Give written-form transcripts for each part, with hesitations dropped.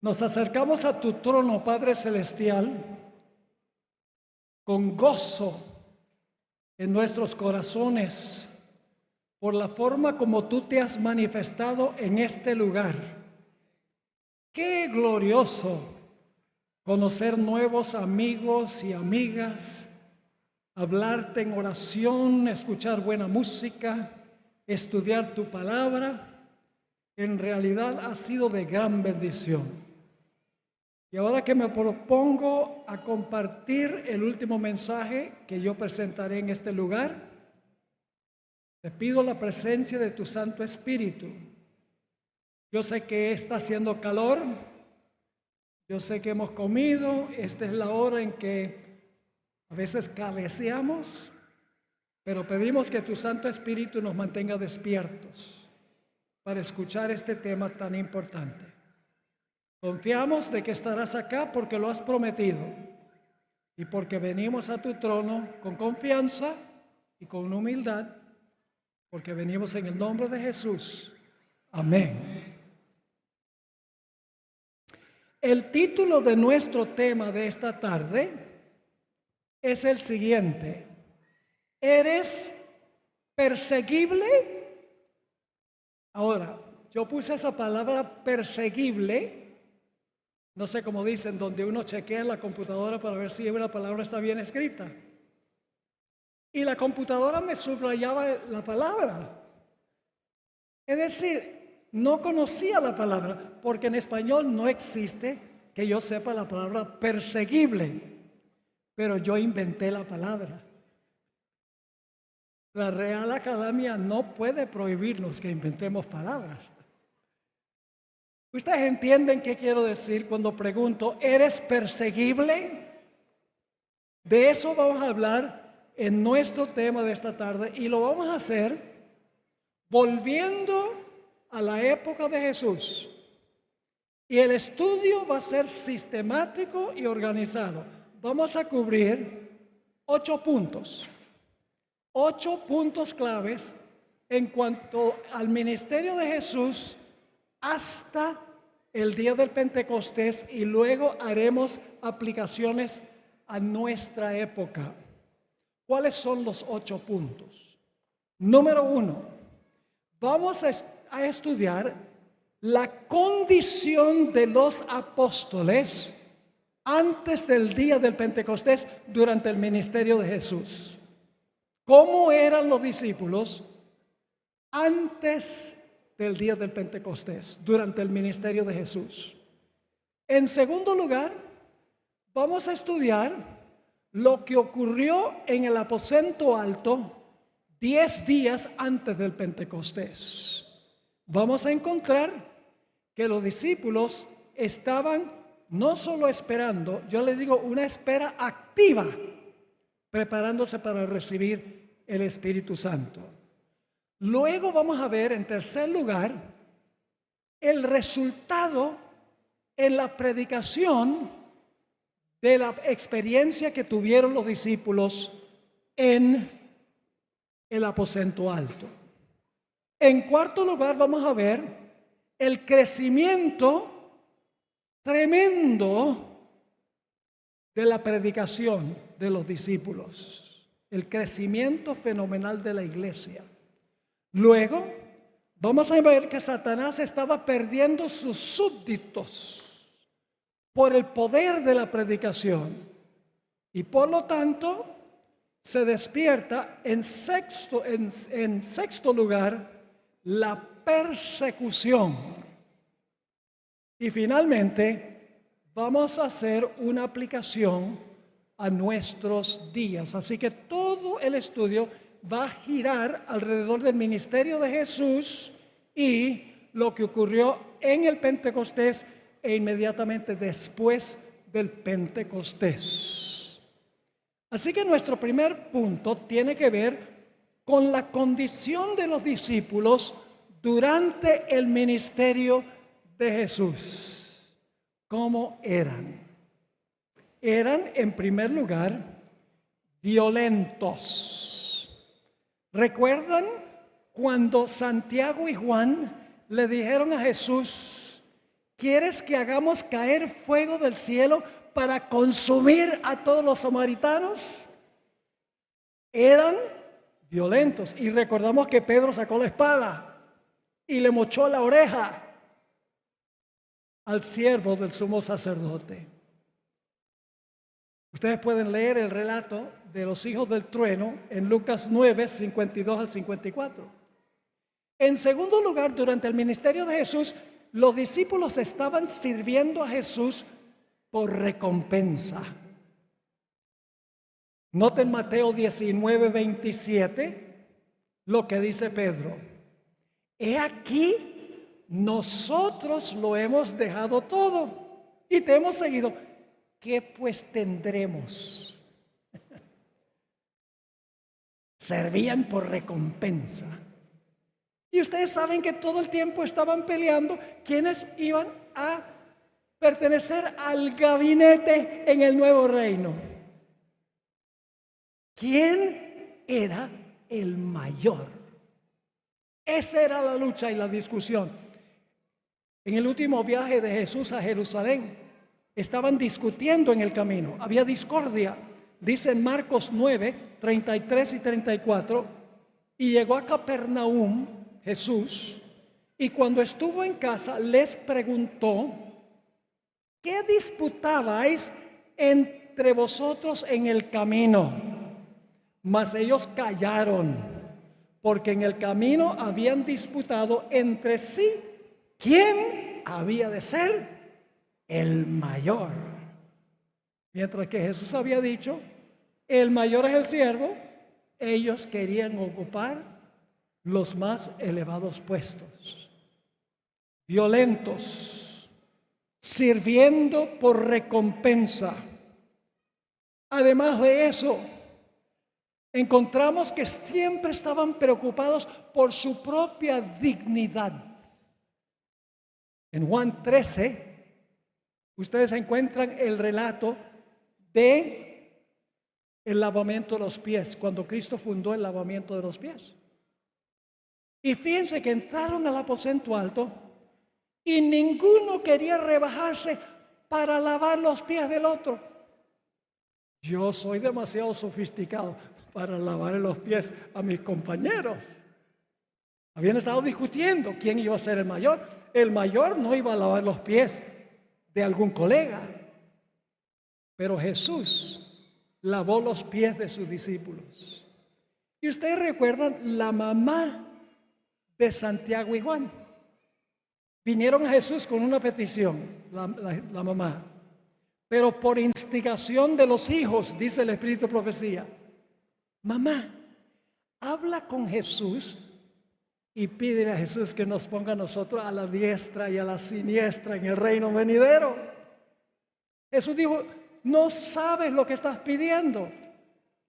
Nos acercamos a tu trono, Padre Celestial, con gozo en nuestros corazones por la forma como tú te has manifestado en este lugar. Qué glorioso conocer nuevos amigos y amigas, hablarte en oración, escuchar buena música, estudiar tu palabra. En realidad ha sido de gran bendición. Y ahora que me propongo a compartir el último mensaje que yo presentaré en este lugar, te pido la presencia de tu Santo Espíritu. Yo sé que está haciendo calor, yo sé que hemos comido, esta es la hora en que a veces cabeceamos, pero pedimos que tu Santo Espíritu nos mantenga despiertos para escuchar este tema tan importante. Confiamos de que estarás acá porque lo has prometido y porque venimos a tu trono con confianza y con humildad, porque venimos en el nombre de Jesús. Amén. El título de nuestro tema de esta tarde es el siguiente: ¿eres perseguible? Ahora, yo puse esa palabra perseguible. No sé cómo dicen, donde uno chequea en la computadora para ver si la palabra está bien escrita. Y la computadora me subrayaba la palabra. Es decir, no conocía la palabra, porque en español no existe que yo sepa la palabra perseguible. Pero yo inventé la palabra. La Real Academia no puede prohibirnos que inventemos palabras. ¿Ustedes entienden qué quiero decir cuando pregunto, ¿eres perseguible? De eso vamos a hablar en nuestro tema de esta tarde y lo vamos a hacer volviendo a la época de Jesús. Y el estudio va a ser sistemático y organizado. Vamos a cubrir 8 puntos. 8 puntos claves en cuanto al ministerio de Jesús hasta el día del Pentecostés, y luego haremos aplicaciones a nuestra época. ¿Cuáles son los 8 puntos? Número 1, vamos a estudiar la condición de los apóstoles antes del día del Pentecostés durante el ministerio de Jesús. ¿Cómo eran los discípulos antes del día del Pentecostés, durante el ministerio de Jesús? En segundo lugar, vamos a estudiar lo que ocurrió en el aposento alto 10 días antes del Pentecostés. Vamos a encontrar que los discípulos estaban no solo esperando, yo le digo una espera activa, preparándose para recibir el Espíritu Santo. Luego vamos a ver, en tercer lugar, el resultado en la predicación de la experiencia que tuvieron los discípulos en el aposento alto. En cuarto lugar, vamos a ver el crecimiento tremendo de la predicación de los discípulos, el crecimiento fenomenal de la iglesia. Luego, vamos a ver que Satanás estaba perdiendo sus súbditos por el poder de la predicación. Y por lo tanto, se despierta en sexto lugar la persecución. Y finalmente, vamos a hacer una aplicación a nuestros días. Así que todo el estudio va a girar alrededor del ministerio de Jesús y lo que ocurrió en el Pentecostés e inmediatamente después del Pentecostés. Así que nuestro primer punto tiene que ver con la condición de los discípulos durante el ministerio de Jesús. ¿Cómo eran? Eran, en primer lugar, violentos. ¿Recuerdan cuando Santiago y Juan le dijeron a Jesús ¿quieres que hagamos caer fuego del cielo para consumir a todos los samaritanos? Eran violentos. Y recordamos que Pedro sacó la espada y le mochó la oreja al siervo del sumo sacerdote. Ustedes pueden leer el relato de los hijos del trueno en Lucas 9, 52 al 54. En segundo lugar, durante el ministerio de Jesús, los discípulos estaban sirviendo a Jesús por recompensa. Noten Mateo 19, 27, lo que dice Pedro. He aquí, nosotros lo hemos dejado todo y te hemos seguido. ¿Qué pues tendremos? Servían por recompensa. Y ustedes saben que todo el tiempo estaban peleando quienes iban a pertenecer al gabinete en el nuevo reino. ¿Quién era el mayor? Esa era la lucha y la discusión. En el último viaje de Jesús a Jerusalén, estaban discutiendo en el camino. Había discordia. Dice en Marcos 9, 33 y 34, y llegó a Capernaum Jesús, y cuando estuvo en casa les preguntó, ¿qué disputabais entre vosotros en el camino? Mas ellos callaron, porque en el camino habían disputado entre sí quién había de ser el mayor. Mientras que Jesús había dicho, el mayor es el siervo, ellos querían ocupar los más elevados puestos. Violentos, sirviendo por recompensa. Además de eso, encontramos que siempre estaban preocupados por su propia dignidad. En Juan 13, ustedes encuentran el relato de el lavamiento de los pies, cuando Cristo fundó el lavamiento de los pies. Y fíjense que entraron al aposento alto y ninguno quería rebajarse para lavar los pies del otro. Yo soy demasiado sofisticado para lavar los pies a mis compañeros. Habían estado discutiendo quién iba a ser el mayor. El mayor no iba a lavar los pies de algún colega, pero Jesús lavó los pies de sus discípulos. Y ustedes recuerdan la mamá de Santiago y Juan. Vinieron a Jesús con una petición, la mamá, pero por instigación de los hijos, dice el Espíritu de Profecía, mamá, habla con Jesús y pídele a Jesús que nos ponga a nosotros a la diestra y a la siniestra en el reino venidero. Jesús dijo, no sabes lo que estás pidiendo.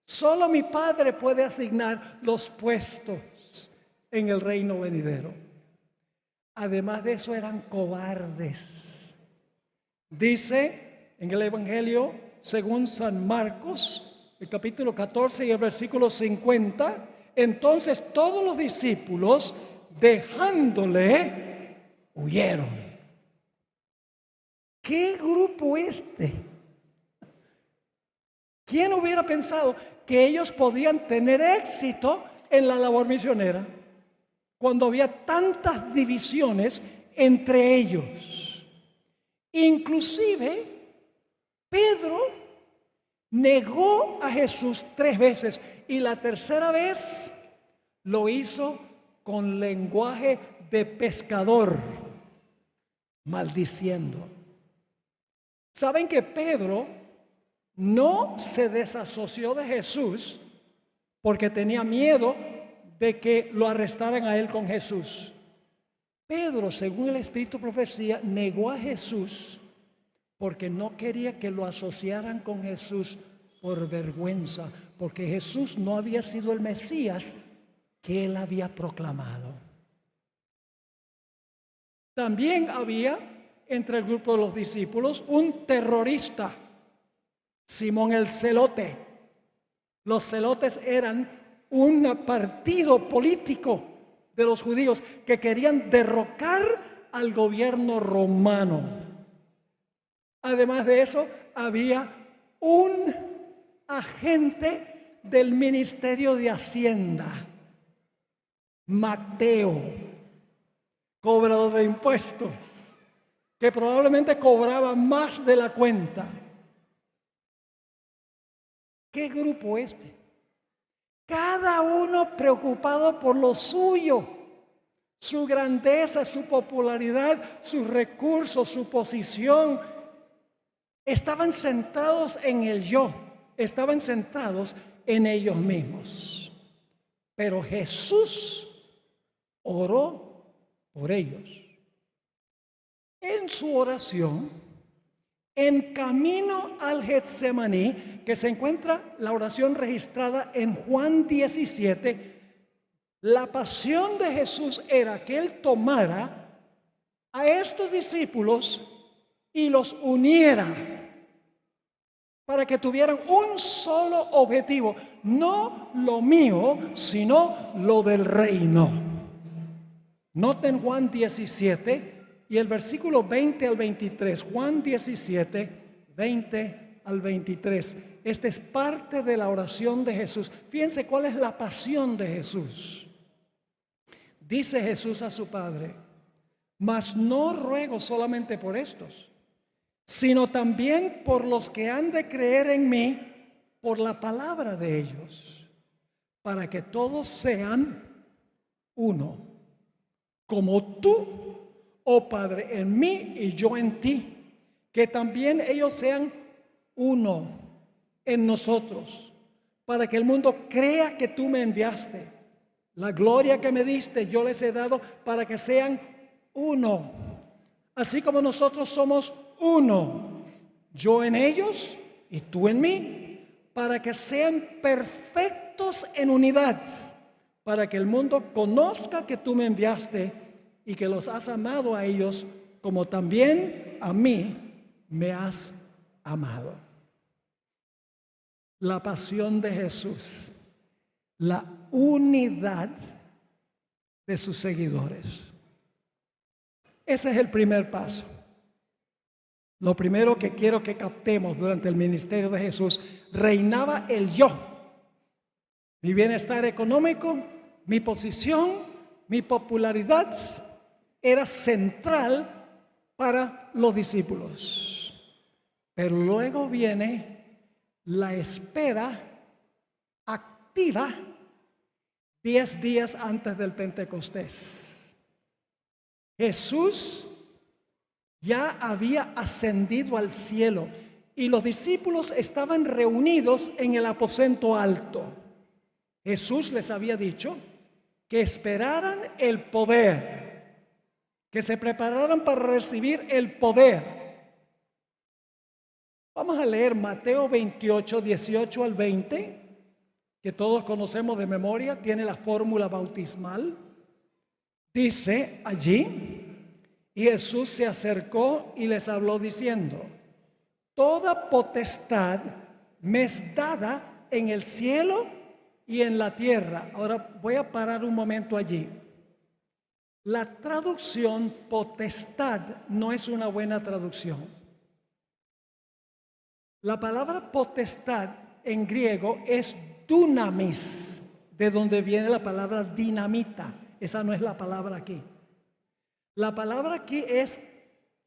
Solo mi Padre puede asignar los puestos en el reino venidero. Además de eso, eran cobardes. Dice en el Evangelio según San Marcos, el capítulo 14 y el versículo 50, entonces todos los discípulos, dejándole, huyeron. ¿Qué grupo este? ¿Quién hubiera pensado que ellos podían tener éxito en la labor misionera cuando había tantas divisiones entre ellos? Inclusive Pedro negó a Jesús 3 veces y la tercera vez lo hizo con lenguaje de pescador, maldiciendo. ¿Saben que Pedro no se desasoció de Jesús porque tenía miedo de que lo arrestaran a él con Jesús? Pedro, según el Espíritu de Profecía, negó a Jesús porque no quería que lo asociaran con Jesús por vergüenza, porque Jesús no había sido el Mesías que él había proclamado. También había entre el grupo de los discípulos un terrorista, Simón el Celote. Los celotes eran un partido político de los judíos que querían derrocar al gobierno romano. Además de eso, había un agente del Ministerio de Hacienda, Mateo, cobrador de impuestos, que probablemente cobraba más de la cuenta. ¿Qué grupo este? Cada uno preocupado por lo suyo, su grandeza, su popularidad, sus recursos, su posición. Estaban centrados en el yo, estaban centrados en ellos mismos. Pero Jesús oró por ellos. En su oración, en camino al Getsemaní, que se encuentra la oración registrada en Juan 17, la pasión de Jesús era que Él tomara a estos discípulos y los uniera para que tuvieran un solo objetivo, no lo mío, sino lo del reino. Noten Juan 17 y el versículo 20 al 23. Juan 17, 20 al 23. Esta es parte de la oración de Jesús. Fíjense cuál es la pasión de Jesús. Dice Jesús a su Padre: mas no ruego solamente por estos, sino también por los que han de creer en mí por la palabra de ellos, para que todos sean uno, como tú, oh Padre, en mí y yo en ti, que también ellos sean uno en nosotros, para que el mundo crea que tú me enviaste. La gloria que me diste yo les he dado para que sean uno, así como nosotros somos uno, yo en ellos y tú en mí, para que sean perfectos en unidad, para que el mundo conozca que tú me enviaste y que los has amado a ellos como también a mí me has amado. La pasión de Jesús, la unidad de sus seguidores. Ese es el primer paso. Lo primero que quiero que captemos durante el ministerio de Jesús: reinaba el yo. Mi bienestar económico, mi posición, mi popularidad era central para los discípulos. Pero luego viene la espera activa 10 días antes del Pentecostés. Jesús ya había ascendido al cielo y los discípulos estaban reunidos en el aposento alto. Jesús les había dicho que esperaran el poder, que se prepararan para recibir el poder. Vamos a leer Mateo 28, 18 al 20, que todos conocemos de memoria, tiene la fórmula bautismal. Dice allí: y Jesús se acercó y les habló diciendo: toda potestad me es dada en el cielo y en la tierra. Ahora voy a parar un momento allí. La traducción potestad no es una buena traducción. La palabra potestad en griego es dunamis, de donde viene la palabra dinamita. Esa no es la palabra aquí. La palabra aquí es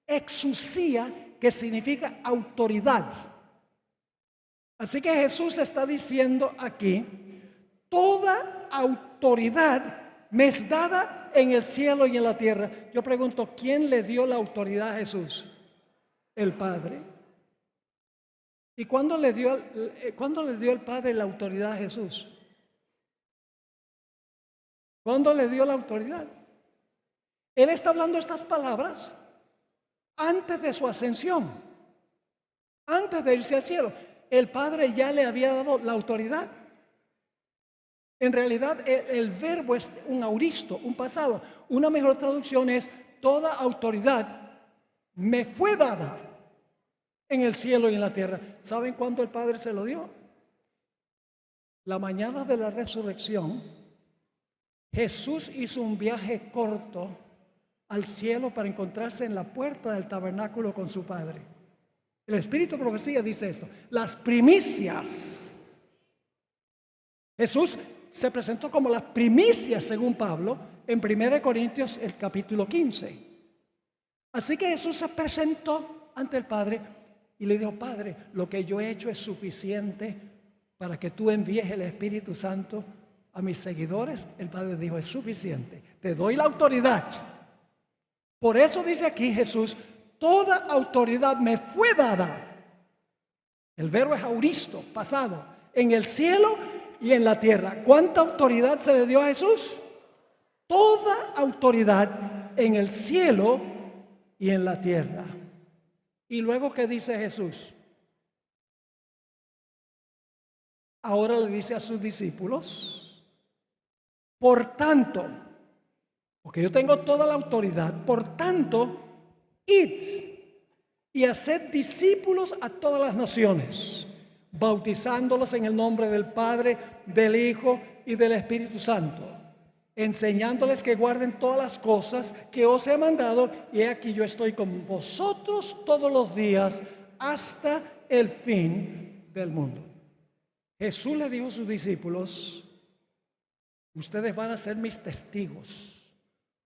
exusía, que significa autoridad. Así que Jesús está diciendo aquí: toda autoridad me es dada en el cielo y en la tierra. Yo pregunto, ¿quién le dio la autoridad a Jesús? El Padre. ¿Y cuándo le dio el Padre la autoridad a Jesús? ¿Cuándo le dio la autoridad? Él está hablando estas palabras antes de su ascensión, antes de irse al cielo. El Padre ya le había dado la autoridad. En realidad el verbo es un auristo, un pasado. Una mejor traducción es: toda autoridad me fue dada en el cielo y en la tierra. ¿Saben cuándo el Padre se lo dio? La mañana de la resurrección, Jesús hizo un viaje corto al cielo para encontrarse en la puerta del tabernáculo con su Padre. El Espíritu de Profecía dice esto: las primicias. Jesús se presentó como las primicias, según Pablo, en 1 Corintios el capítulo 15. Así que Jesús se presentó ante el Padre y le dijo: Padre, lo que yo he hecho es suficiente para que tú envíes el Espíritu Santo a mis seguidores. El Padre dijo: es suficiente, te doy la autoridad. Por eso dice aquí Jesús: toda autoridad me fue dada. El verbo es auristo, pasado, en el cielo y en la tierra. ¿Cuánta autoridad se le dio a Jesús? Toda autoridad en el cielo y en la tierra. Y luego, ¿qué dice Jesús? Ahora le dice a sus discípulos: por tanto, porque yo tengo toda la autoridad, por tanto, id y haced discípulos a todas las naciones, bautizándolos en el nombre del Padre, del Hijo y del Espíritu Santo, enseñándoles que guarden todas las cosas que os he mandado, y he aquí yo estoy con vosotros todos los días hasta el fin del mundo. Jesús le dijo a sus discípulos: ustedes van a ser mis testigos,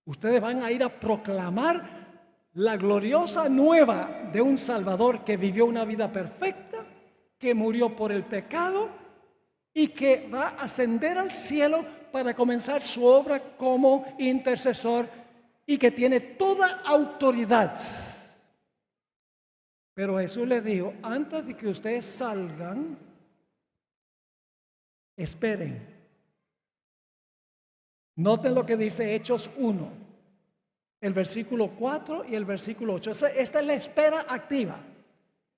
ustedes van a ir a proclamar la gloriosa nueva de un Salvador que vivió una vida perfecta, que murió por el pecado y que va a ascender al cielo para comenzar su obra como intercesor, y que tiene toda autoridad. Pero Jesús les dijo: antes de que ustedes salgan, esperen. Noten lo que dice Hechos 1, el versículo 4 y el versículo 8. Esta es la espera activa.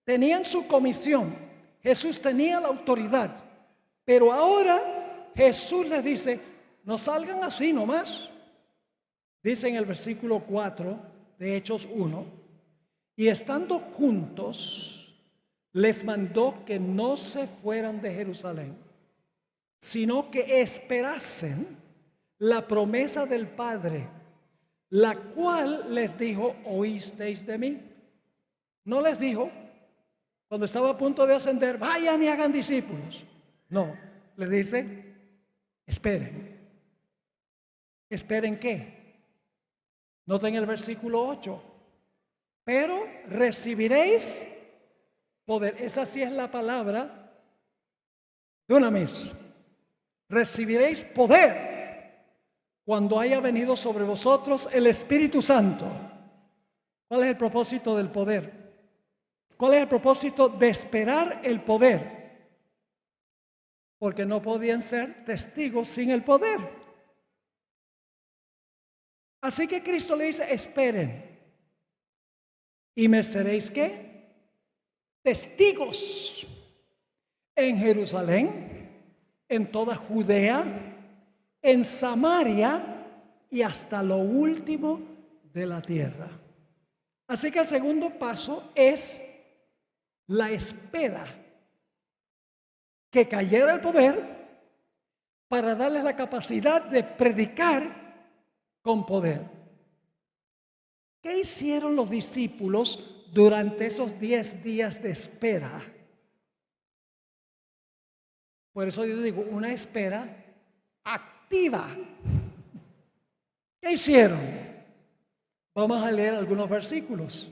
Tenían su comisión, Jesús tenía la autoridad, pero ahora Jesús les dice: no salgan así nomás. Dice en el versículo 4 de Hechos 1: y estando juntos, les mandó que no se fueran de Jerusalén, sino que esperasen la promesa del Padre, la cual les dijo: oísteis de mí. No les dijo, cuando estaba a punto de ascender, vayan y hagan discípulos. No, les dice: esperen. ¿Esperen qué? Noten el versículo 8: pero recibiréis poder. Esa sí es la palabra dunamis. Recibiréis poder cuando haya venido sobre vosotros el Espíritu Santo. ¿Cuál es el propósito del poder? ¿Cuál es el propósito de esperar el poder? Porque no podían ser testigos sin el poder. Así que Cristo le dice: esperen. ¿Y me seréis qué? Testigos en Jerusalén, en toda Judea, en Samaria y hasta lo último de la tierra. Así que el segundo paso es la espera, que cayera el poder para darles la capacidad de predicar con poder. ¿Qué hicieron los discípulos durante esos 10 días de espera? Por eso yo digo, una espera activa. ¿Qué hicieron? Vamos a leer algunos versículos.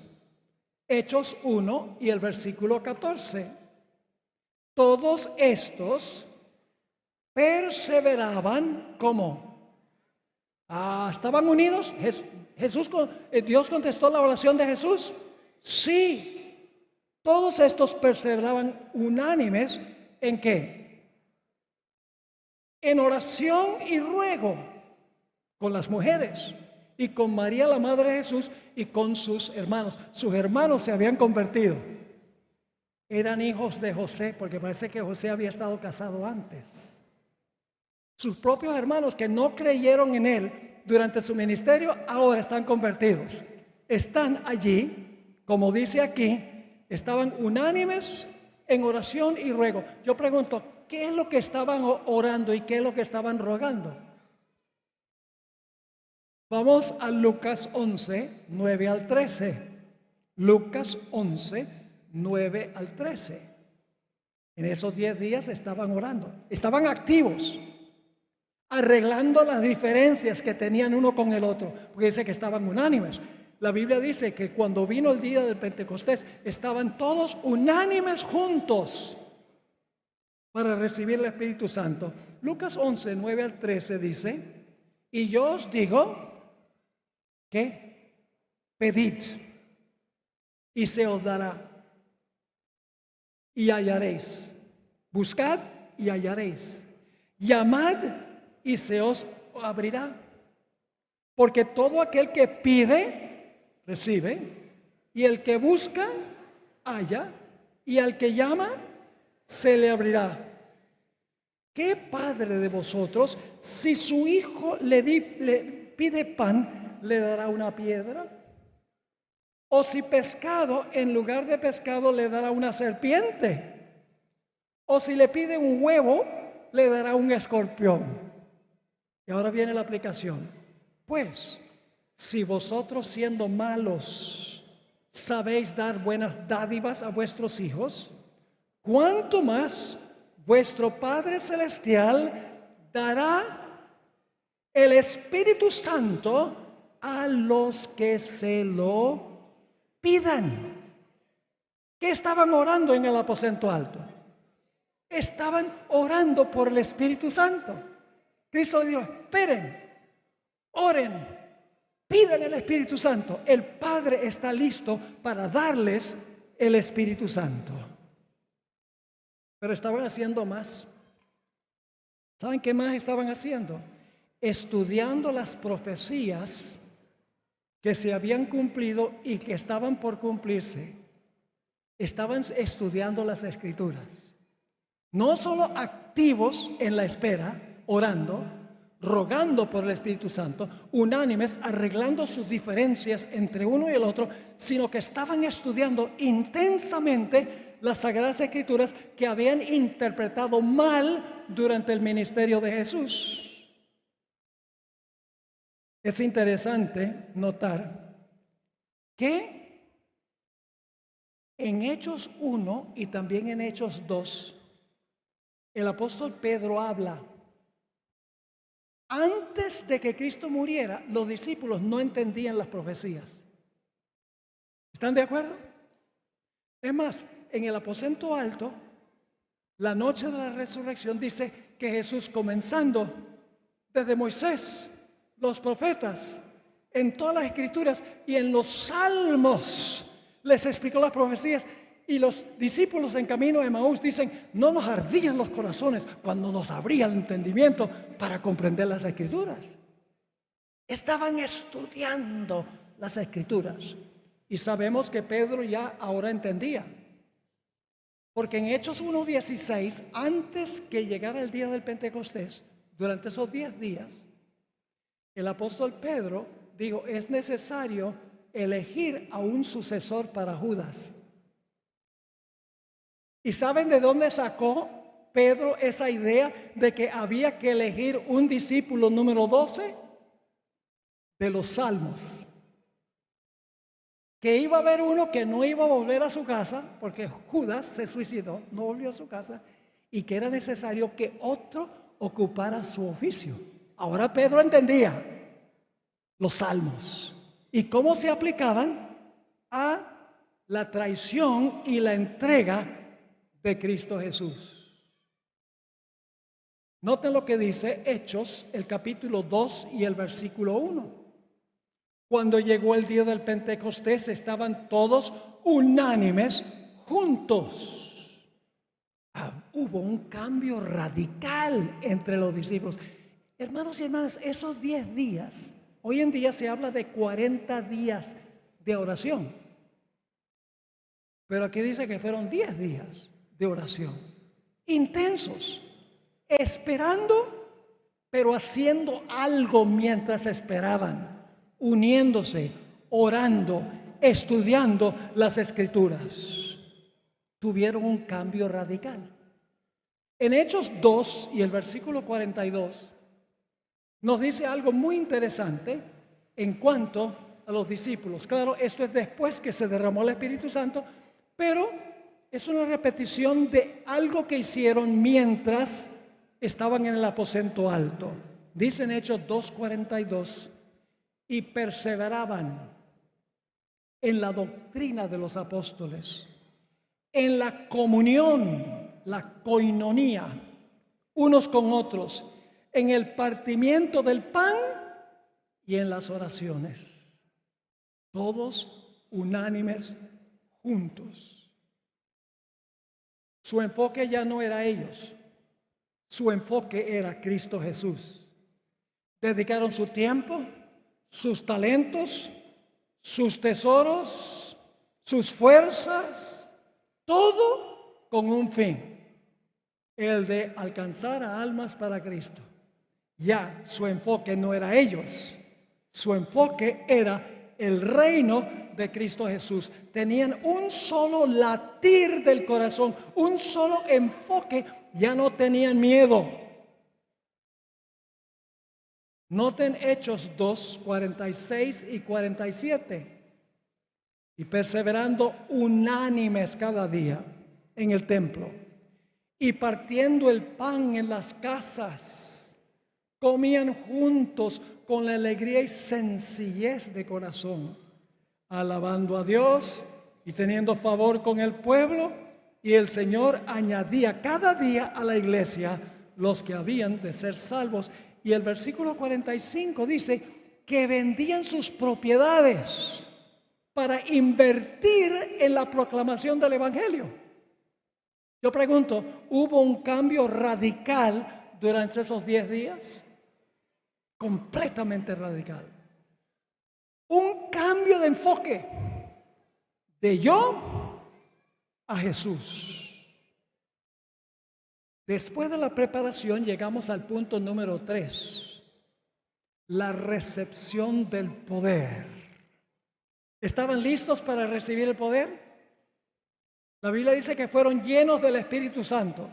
Hechos 1 y el versículo 14. Todos estos perseveraban, ¿cómo? ¿Estaban unidos? Dios contestó la oración de Jesús. Sí. Todos estos perseveraban unánimes ¿en qué? En oración y ruego con las mujeres y con María, la madre de Jesús, y con sus hermanos. Sus hermanos se habían convertido. Eran hijos de José, porque parece que José había estado casado antes. Sus propios hermanos que no creyeron en él durante su ministerio, ahora están convertidos. Están allí, como dice aquí, estaban unánimes en oración y ruego. Yo pregunto, ¿qué es lo que estaban orando y qué es lo que estaban rogando? Vamos a Lucas 11, 9 al 13. Lucas 11, 9 al 13. En esos 10 días estaban orando, estaban activos, arreglando las diferencias que tenían uno con el otro, porque dice que estaban unánimes. La Biblia dice que cuando vino el día del Pentecostés, estaban todos unánimes juntos para recibir el Espíritu Santo. Lucas 11, 9 al 13 dice, y yo os digo, ¿qué? Pedid y se os dará, y hallaréis. Buscad y hallaréis. Llamad y se os abrirá. Porque todo aquel que pide, recibe, y el que busca, halla, y al que llama, se le abrirá. ¿Qué padre de vosotros, si su hijo le pide pan, le dará una piedra? ¿O si pescado, en lugar de pescado, le dará una serpiente? ¿O si le pide un huevo, le dará un escorpión? Y ahora viene la aplicación. Pues, si vosotros siendo malos sabéis dar buenas dádivas a vuestros hijos, ¿cuánto más vuestro Padre Celestial dará el Espíritu Santo a los que se lo pidan? ¿Qué estaban orando en el aposento alto? Estaban orando por el Espíritu Santo. Cristo dijo, esperen, oren, pidan el Espíritu Santo. El Padre está listo para darles el Espíritu Santo. Pero estaban haciendo más. ¿Saben qué más estaban haciendo? Estudiando las profecías que se habían cumplido y que estaban por cumplirse. Estaban estudiando las Escrituras. No solo activos en la espera, orando, rogando por el Espíritu Santo, unánimes, arreglando sus diferencias entre uno y el otro, sino que estaban estudiando intensamente las Sagradas Escrituras que habían interpretado mal durante el ministerio de Jesús. Es interesante notar que en Hechos 1 y también en Hechos 2, el apóstol Pedro habla. Antes de que Cristo muriera, los discípulos no entendían las profecías. ¿Están de acuerdo? Es más, en el aposento alto, la noche de la resurrección dice que Jesús, comenzando desde Moisés, los profetas, en todas las escrituras y en los salmos, les explicó las profecías. Y los discípulos en camino de Emaús dicen, no nos ardían los corazones cuando nos abría el entendimiento para comprender las Escrituras. Estaban estudiando las Escrituras. Y sabemos que Pedro ya ahora entendía. Porque en Hechos 1:16, antes que llegara el día del Pentecostés, durante esos 10 días, el apóstol Pedro dijo, es necesario elegir a un sucesor para Judas. ¿Y saben de dónde sacó Pedro esa idea de que había que elegir un discípulo número 12? De los Salmos. Que iba a haber uno que no iba a volver a su casa, porque Judas se suicidó, no volvió a su casa, y que era necesario que otro ocupara su oficio. Ahora Pedro entendía los Salmos y cómo se aplicaban a la traición y la entrega de Cristo Jesús. Noten lo que dice Hechos, el capítulo 2 y el versículo 1. Cuando llegó el día del Pentecostés, estaban todos unánimes juntos. Hubo un cambio radical entre los discípulos. Hermanos y hermanas, esos 10 días, hoy en día se habla de 40 días de oración. Pero aquí dice que fueron 10 días de oración, intensos, esperando, pero haciendo algo mientras esperaban, uniéndose, orando, estudiando las Escrituras. Tuvieron un cambio radical. En Hechos 2 y el versículo 42 nos dice algo muy interesante en cuanto a los discípulos. Claro, esto es después que se derramó el Espíritu Santo, pero es una repetición de algo que hicieron mientras estaban en el aposento alto. Dice en Hechos 2:42, y perseveraban en la doctrina de los apóstoles, en la comunión, la coinonía, unos con otros, en el partimiento del pan y en las oraciones. Todos unánimes juntos. Su enfoque ya no era ellos, su enfoque era Cristo Jesús. Dedicaron su tiempo, sus talentos, sus tesoros, sus fuerzas, todo con un fin, el de alcanzar a almas para Cristo. Ya su enfoque no era ellos, su enfoque era el reino de Cristo Jesús. Tenían un solo latir del corazón, un solo enfoque, ya no tenían miedo. Noten Hechos 2, 46 y 47. Y perseverando unánimes cada día en el templo y partiendo el pan en las casas, comían juntos con la alegría y sencillez de corazón, alabando a Dios y teniendo favor con el pueblo, y el Señor añadía cada día a la iglesia los que habían de ser salvos. Y el versículo 45 dice que vendían sus propiedades para invertir en la proclamación del Evangelio. Yo pregunto, ¿hubo un cambio radical durante esos 10 días? Completamente radical. Un cambio de enfoque de yo a Jesús. Después de la preparación llegamos al punto número 3, la recepción del poder. ¿Estaban listos para recibir el poder? La Biblia dice que fueron llenos del Espíritu Santo.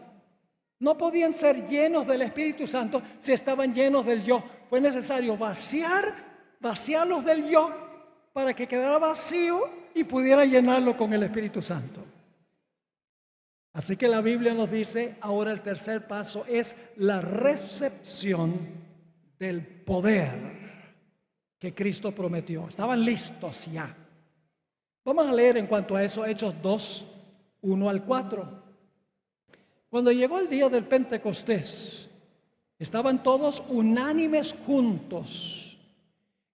No podían ser llenos del Espíritu Santo si estaban llenos del yo. Fue necesario vaciarlos del yo para que quedara vacío y pudiera llenarlo con el Espíritu Santo. Así que la Biblia nos dice, ahora el tercer paso es la recepción del poder que Cristo prometió. Estaban listos ya. Vamos a leer en cuanto a eso Hechos 2, 1 al 4. Cuando llegó el día del Pentecostés, estaban todos unánimes juntos,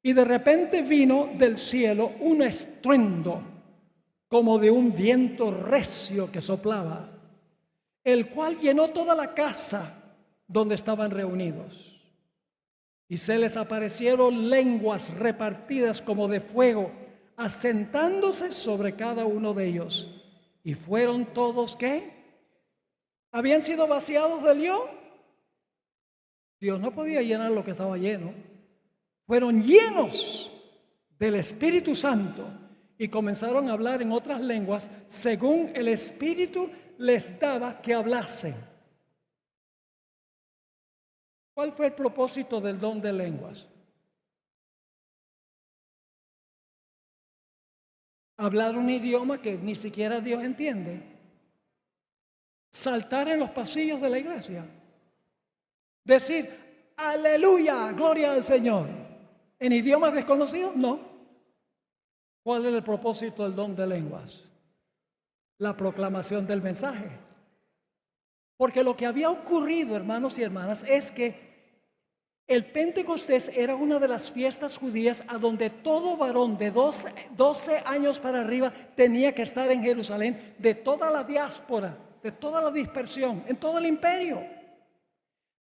y de repente vino del cielo un estruendo como de un viento recio que soplaba, el cual llenó toda la casa donde estaban reunidos. Y se les aparecieron lenguas repartidas como de fuego, asentándose sobre cada uno de ellos. Y fueron todos, ¿qué? ¿Habían sido vaciados del yo? Dios no podía llenar lo que estaba lleno. Fueron llenos del Espíritu Santo y comenzaron a hablar en otras lenguas según el Espíritu les daba que hablasen. ¿Cuál fue el propósito del don de lenguas? Hablar un idioma que ni siquiera Dios entiende. Saltar en los pasillos de la iglesia. Decir, aleluya, gloria al Señor. ¿En idiomas desconocidos? No. ¿Cuál es el propósito del don de lenguas? La proclamación del mensaje. Porque lo que había ocurrido, hermanos y hermanas, es que el Pentecostés era una de las fiestas judías a donde todo varón de 12 años para arriba tenía que estar en Jerusalén, de toda la diáspora, de toda la dispersión, en todo el imperio.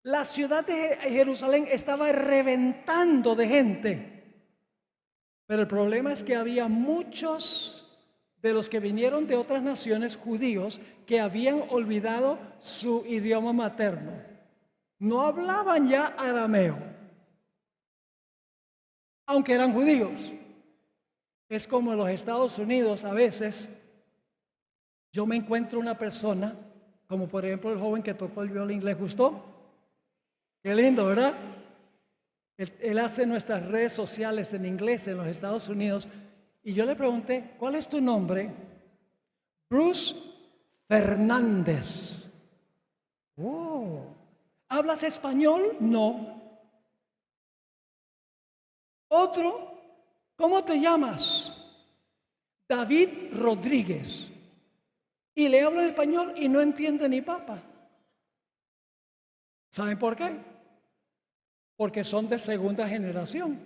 La ciudad de Jerusalén estaba reventando de gente. Pero el problema es que había muchos de los que vinieron de otras naciones, judíos, que habían olvidado su idioma materno. No hablaban ya arameo, aunque eran judíos. Es como en los Estados Unidos a veces. Yo me encuentro una persona, como por ejemplo el joven que tocó el violín, ¿les gustó? Qué lindo, ¿verdad? Él hace nuestras redes sociales en inglés en los Estados Unidos. Y yo le pregunté, ¿cuál es tu nombre? Bruce Fernández. Oh, ¿hablas español? No. Otro, ¿cómo te llamas? David Rodríguez. Y le hablo en español y no entiende ni papa. ¿Saben por qué? Porque son de segunda generación.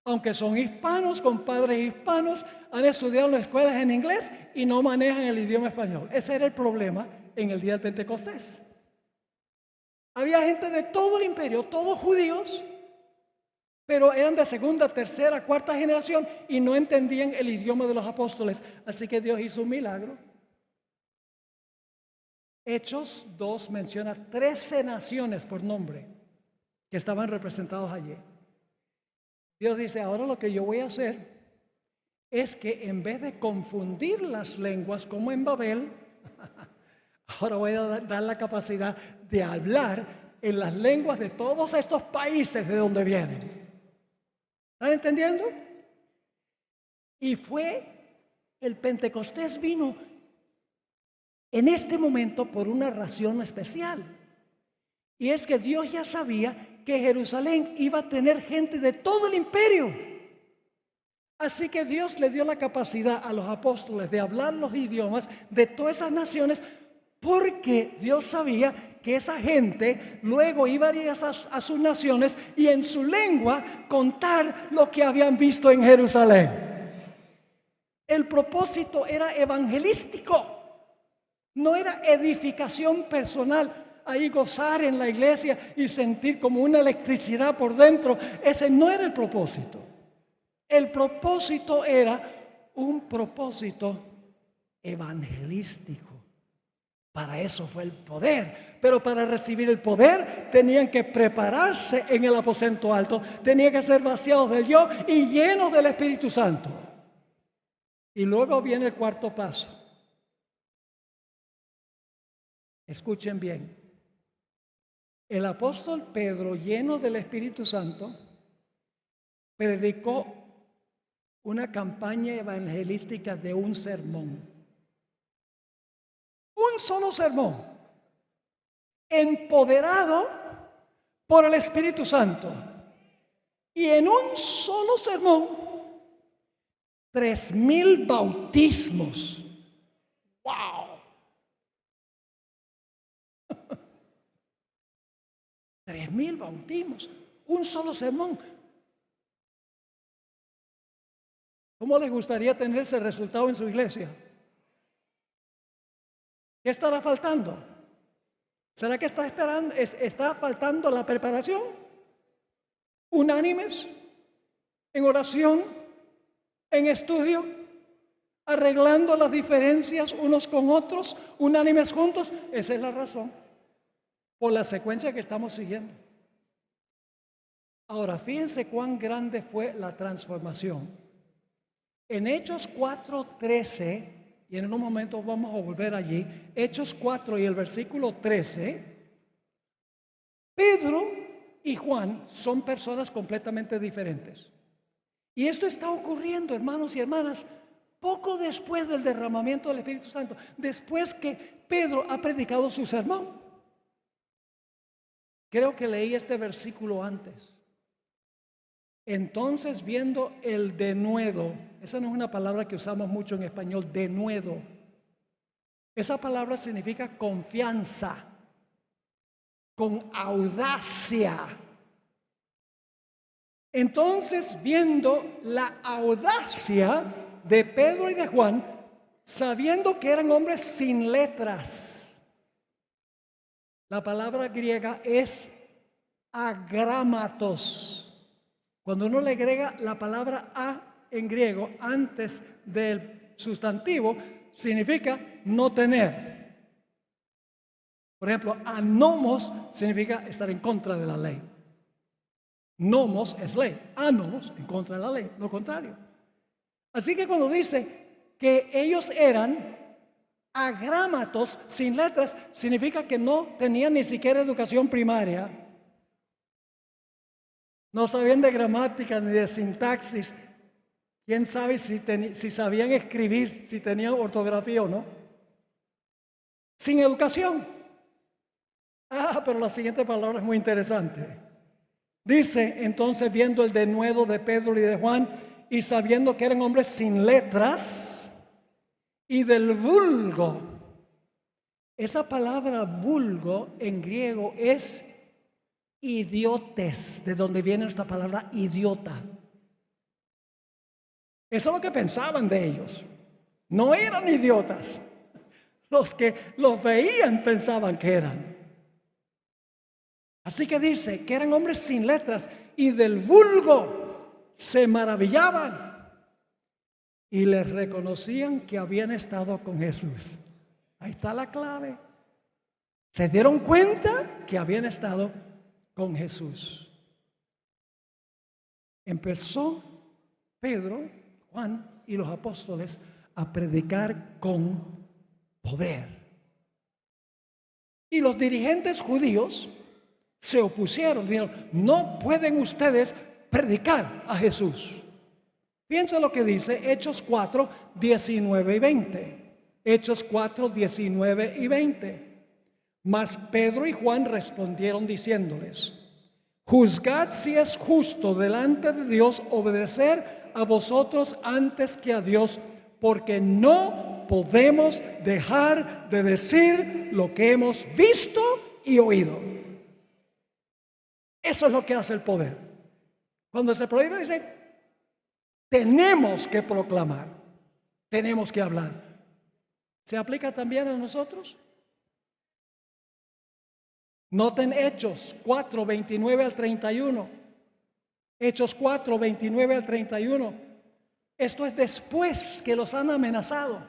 Aunque son hispanos, con padres hispanos, han estudiado en las escuelas en inglés y no manejan el idioma español. Ese era el problema en el día del Pentecostés. Había gente de todo el imperio, todos judíos, pero eran de segunda, tercera, cuarta generación y no entendían el idioma de los apóstoles. Así que Dios hizo un milagro. Hechos 2 menciona 13 naciones por nombre que estaban representados allí. Dios dice, ahora lo que yo voy a hacer es que en vez de confundir las lenguas como en Babel, ahora voy a dar la capacidad de hablar en las lenguas de todos estos países de donde vienen. ¿Están entendiendo? Y el Pentecostés vino en este momento por una razón especial. Y es que Dios ya sabía que Jerusalén iba a tener gente de todo el imperio. Así que Dios le dio la capacidad a los apóstoles de hablar los idiomas de todas esas naciones, porque Dios sabía que esa gente luego iba a ir a sus naciones y en su lengua contar lo que habían visto en Jerusalén. El propósito era evangelístico, no era edificación personal. Ahí gozar en la iglesia y sentir como una electricidad por dentro. Ese no era el propósito. El propósito era un propósito evangelístico. Para eso fue el poder. Pero para recibir el poder tenían que prepararse en el aposento alto. Tenían que ser vaciados del yo y llenos del Espíritu Santo. Y luego viene el cuarto paso. Escuchen bien. El apóstol Pedro, lleno del Espíritu Santo, predicó una campaña evangelística de un sermón. Un solo sermón, empoderado por el Espíritu Santo. Y en un solo sermón, 3,000 bautismos. ¡Wow! 3,000 bautismos, un solo sermón. ¿Cómo les gustaría tener ese resultado en su iglesia? ¿Qué estará faltando? ¿Será que está faltando la preparación? ¿Unánimes? ¿En oración? ¿En estudio? ¿Arreglando las diferencias unos con otros? ¿Unánimes juntos? Esa es la razón. Por la secuencia que estamos siguiendo. Ahora, fíjense cuán grande fue la transformación. En Hechos 4:13, y en unos momentos vamos a volver allí, Hechos 4 y el versículo 13, Pedro y Juan son personas completamente diferentes. Y esto está ocurriendo, hermanos y hermanas, poco después del derramamiento del Espíritu Santo, después que Pedro ha predicado su sermón. Creo que leí este versículo antes. Entonces, viendo el denuedo, esa no es una palabra que usamos mucho en español, denuedo. Esa palabra significa confianza, con audacia. Entonces, viendo la audacia de Pedro y de Juan, sabiendo que eran hombres sin letras. La palabra griega es agrámatos. Cuando uno le agrega la palabra a en griego antes del sustantivo, significa no tener. Por ejemplo, anomos significa estar en contra de la ley. Nomos es ley, anomos en contra de la ley, lo contrario. Así que cuando dice que ellos eran agrámatos sin letras, significa que no tenían ni siquiera educación primaria. No sabían de gramática ni de sintaxis. ¿Quién sabe si sabían escribir, si tenían ortografía o no? Sin educación. Pero la siguiente palabra es muy interesante. Dice, entonces viendo el denuedo de Pedro y de Juan, y sabiendo que eran hombres sin letras y del vulgo. Esa palabra vulgo en griego es idiotes, de donde viene esta palabra idiota. Eso es lo que pensaban de ellos. No eran idiotas. Los que los veían pensaban que eran. Así que dice que eran hombres sin letras y del vulgo se maravillaban y les reconocían que habían estado con Jesús. Ahí está la clave. Se dieron cuenta que habían estado con Jesús. Empezó Pedro, Juan y los apóstoles a predicar con poder. Y los dirigentes judíos se opusieron, dijeron, no pueden ustedes predicar a Jesús. Piensa lo que dice Hechos 4, 19 y 20. Hechos 4, 19 y 20. Mas Pedro y Juan respondieron diciéndoles, juzgad si es justo delante de Dios obedecer a vosotros antes que a Dios, porque no podemos dejar de decir lo que hemos visto y oído. Eso es lo que hace el poder. Cuando se prohíbe, dice, tenemos que proclamar, tenemos que hablar. ¿Se aplica también a nosotros? Noten Hechos 4, 29 al 31. Hechos 4, 29 al 31. Esto es después que los han amenazado.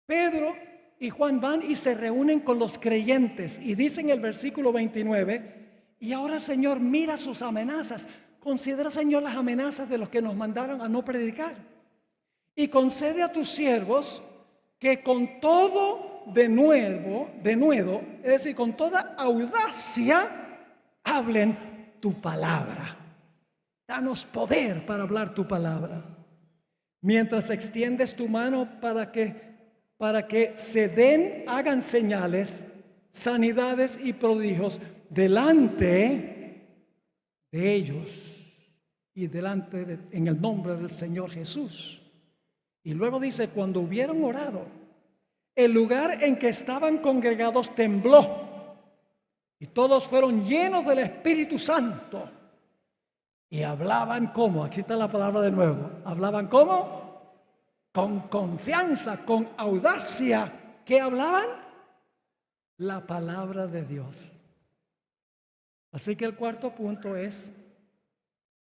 Pedro y Juan van y se reúnen con los creyentes y dicen el versículo 29, y ahora Señor, mira sus amenazas. Considera, Señor, las amenazas de los que nos mandaron a no predicar. Y concede a tus siervos que con todo denuedo, es decir, con toda audacia, hablen tu palabra. Danos poder para hablar tu palabra. Mientras extiendes tu mano para que se den, hagan señales, sanidades y prodigios delante de ellos y en el nombre del Señor Jesús. Y luego dice, cuando hubieron orado, el lugar en que estaban congregados tembló y todos fueron llenos del Espíritu Santo y hablaban como, aquí está la palabra de nuevo, hablaban como, con confianza, con audacia. ¿Qué hablaban? La palabra de Dios. Así que el cuarto punto es,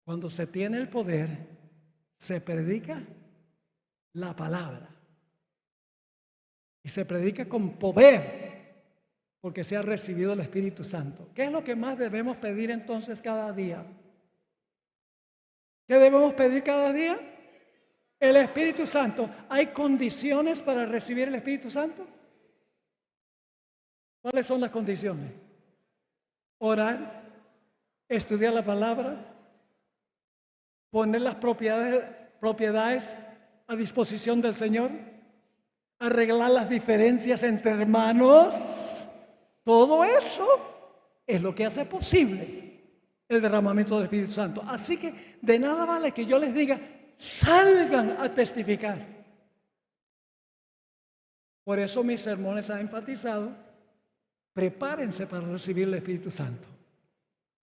cuando se tiene el poder, se predica la palabra. Y se predica con poder, porque se ha recibido el Espíritu Santo. ¿Qué es lo que más debemos pedir entonces cada día? ¿Qué debemos pedir cada día? El Espíritu Santo. ¿Hay condiciones para recibir el Espíritu Santo? ¿Cuáles son las condiciones? Orar, estudiar la palabra, poner las propiedades a disposición del Señor, arreglar las diferencias entre hermanos. Todo eso es lo que hace posible el derramamiento del Espíritu Santo. Así que de nada vale que yo les diga, salgan a testificar. Por eso mis sermones han enfatizado, prepárense para recibir el Espíritu Santo.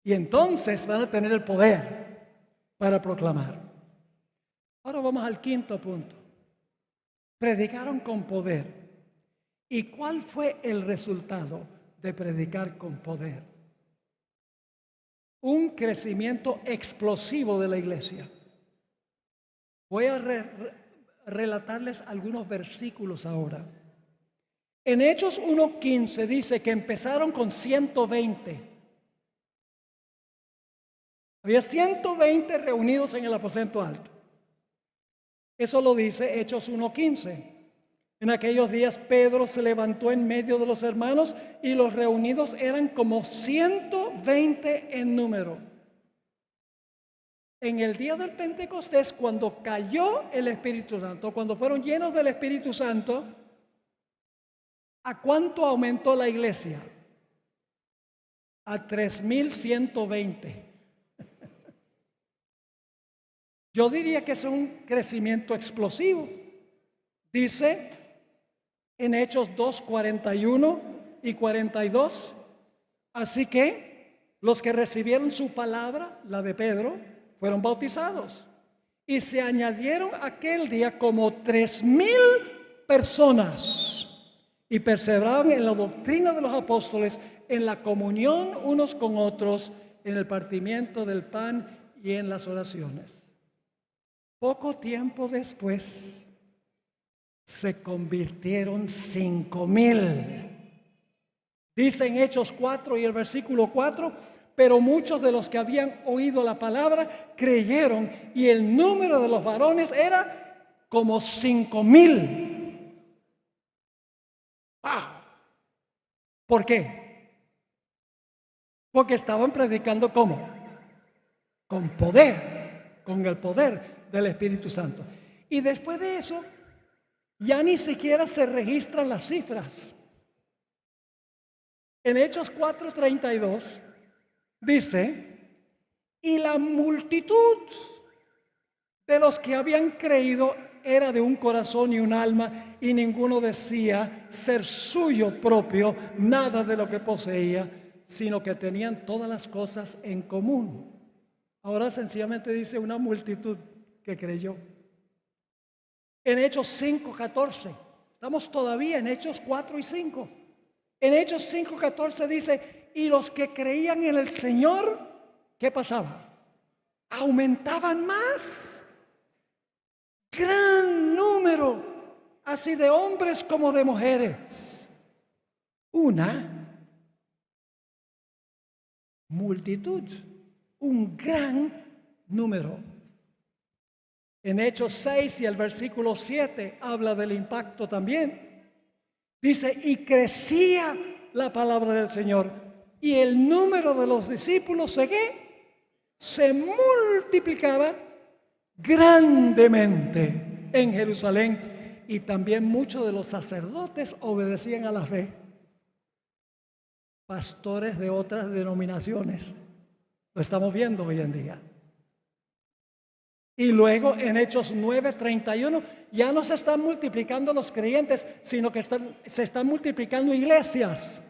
Y entonces van a tener el poder para proclamar. Ahora vamos al quinto punto. Predicaron con poder. ¿Y cuál fue el resultado de predicar con poder? Un crecimiento explosivo de la iglesia. Voy a relatarles algunos versículos ahora. En Hechos 1:15 dice que empezaron con 120. Había 120 reunidos en el aposento alto. Eso lo dice Hechos 1:15. En aquellos días Pedro se levantó en medio de los hermanos y los reunidos eran como 120 en número. en el día del Pentecostés, cuando cayó el Espíritu Santo, cuando fueron llenos del Espíritu Santo, ¿a cuánto aumentó la iglesia? A 3,120. Yo diría que es un crecimiento explosivo. Dice en Hechos 2:41 y 42, así que los que recibieron su palabra, la de Pedro, fueron bautizados. Y se añadieron aquel día como 3,000 personas. Y perseveraban en la doctrina de los apóstoles, en la comunión unos con otros, en el partimiento del pan y en las oraciones. Poco tiempo después, se convirtieron 5,000. Dice en Hechos 4 y el versículo 4, pero muchos de los que habían oído la palabra creyeron, y el número de los varones era como 5,000. ¡Wow! ¿Por qué? Porque estaban predicando ¿cómo? Con poder, con el poder del Espíritu Santo. Y después de eso, ya ni siquiera se registran las cifras. En Hechos 4:32 dice, y la multitud de los que habían creído era de un corazón y un alma, y ninguno decía ser suyo propio nada de lo que poseía, sino que tenían todas las cosas en común. Ahora sencillamente dice una multitud que creyó. En Hechos 5:14, estamos todavía en Hechos 4 y 5. En Hechos 5:14 dice, y los que creían en el Señor, ¿qué pasaba? Aumentaban más. Gran número, así de hombres como de mujeres. Una multitud, un gran número. En Hechos 6 y el versículo 7 habla del impacto también. Dice, y crecía la palabra del Señor, y el número de los discípulos se multiplicaba grandemente en Jerusalén, y también muchos de los sacerdotes obedecían a la fe. Pastores de otras denominaciones, lo estamos viendo hoy en día. Y luego en Hechos 9:31 ya no se están multiplicando los creyentes, sino que se están multiplicando iglesias.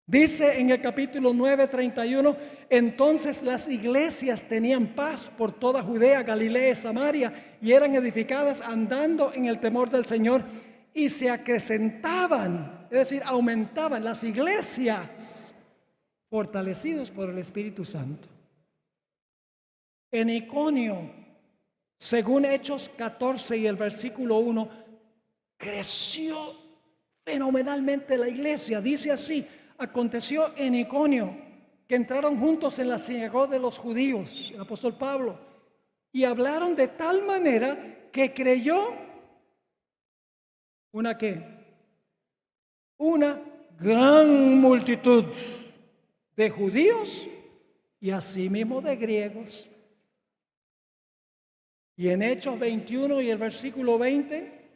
Dice en el capítulo 9:31, entonces las iglesias tenían paz por toda Judea, Galilea y Samaria, y eran edificadas andando en el temor del Señor, y se acrecentaban, es decir, aumentaban las iglesias, fortalecidos por el Espíritu Santo. En Iconio, según Hechos 14 y el versículo 1, creció fenomenalmente la iglesia. Dice así, aconteció en Iconio que entraron juntos en la sinagoga de los judíos, el apóstol Pablo, y hablaron de tal manera que creyó una gran multitud de judíos y asimismo de griegos. Y en Hechos 21 y el versículo 20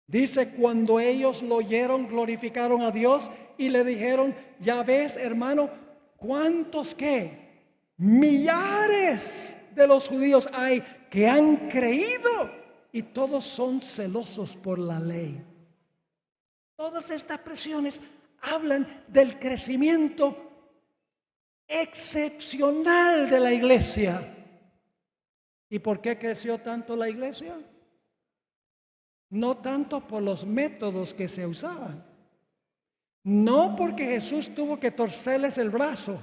dice, cuando ellos lo oyeron, glorificaron a Dios y le dijeron, ya ves, hermano, cuántos millares de los judíos hay que han creído, y todos son celosos por la ley. Todas estas presiones hablan del crecimiento excepcional de la iglesia. ¿Y por qué creció tanto la iglesia? No tanto por los métodos que se usaban, no porque Jesús tuvo que torcerles el brazo,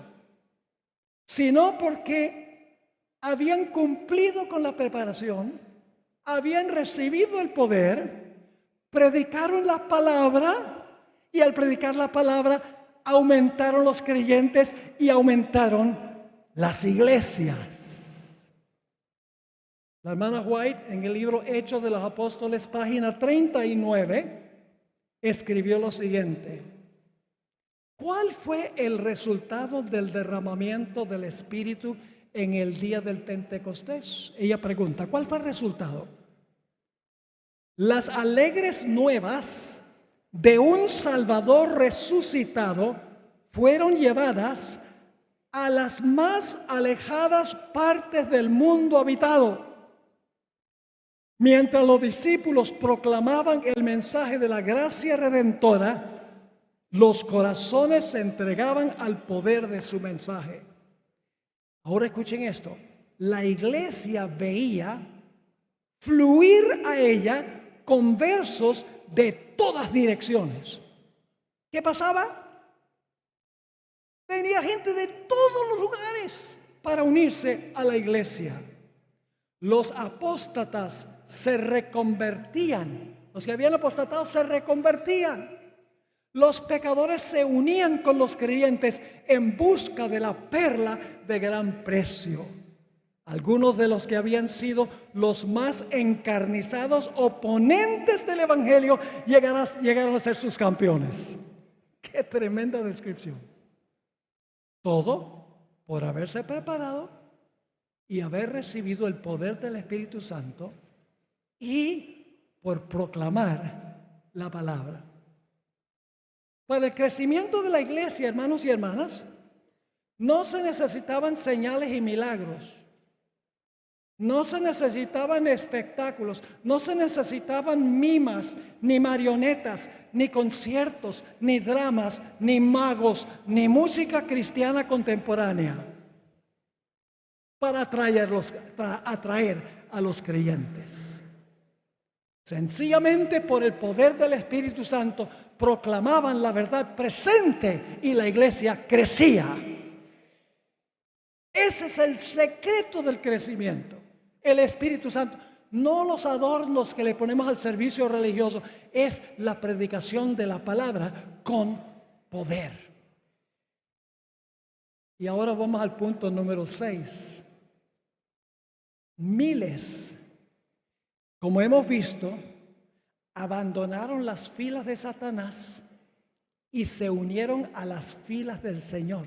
sino porque habían cumplido con la preparación, habían recibido el poder, predicaron la palabra, y al predicar la palabra aumentaron los creyentes y aumentaron las iglesias. La hermana White, en el libro Hechos de los Apóstoles, página 39, escribió lo siguiente: ¿cuál fue el resultado del derramamiento del Espíritu en el día del Pentecostés? Ella pregunta, ¿cuál fue el resultado? Las alegres nuevas de un Salvador resucitado fueron llevadas a las más alejadas partes del mundo habitado. Mientras los discípulos proclamaban el mensaje de la gracia redentora, los corazones se entregaban al poder de su mensaje. Ahora escuchen esto. La iglesia veía fluir a ella conversos de todas direcciones. ¿Qué pasaba? Venía gente de todos los lugares para unirse a la iglesia. Los apóstatas se reconvertían. Los que habían apostatado se reconvertían. Los pecadores se unían con los creyentes en busca de la perla de gran precio. Algunos de los que habían sido los más encarnizados oponentes del evangelio llegaron a ser sus campeones. ¡Qué tremenda descripción! Todo por haberse preparado y haber recibido el poder del Espíritu Santo y por proclamar la palabra. Para el crecimiento de la iglesia, hermanos y hermanas, no se necesitaban señales y milagros. No se necesitaban espectáculos, no se necesitaban mimas, ni marionetas, ni conciertos, ni dramas, ni magos, ni música cristiana contemporánea para atraer a los creyentes. Sencillamente por el poder del Espíritu Santo proclamaban la verdad presente y la iglesia crecía. Ese es el secreto del crecimiento. El Espíritu Santo, no los adornos que le ponemos al servicio religioso, es la predicación de la palabra con poder. Y ahora vamos al punto número 6. Miles, como hemos visto, abandonaron las filas de Satanás y se unieron a las filas del Señor.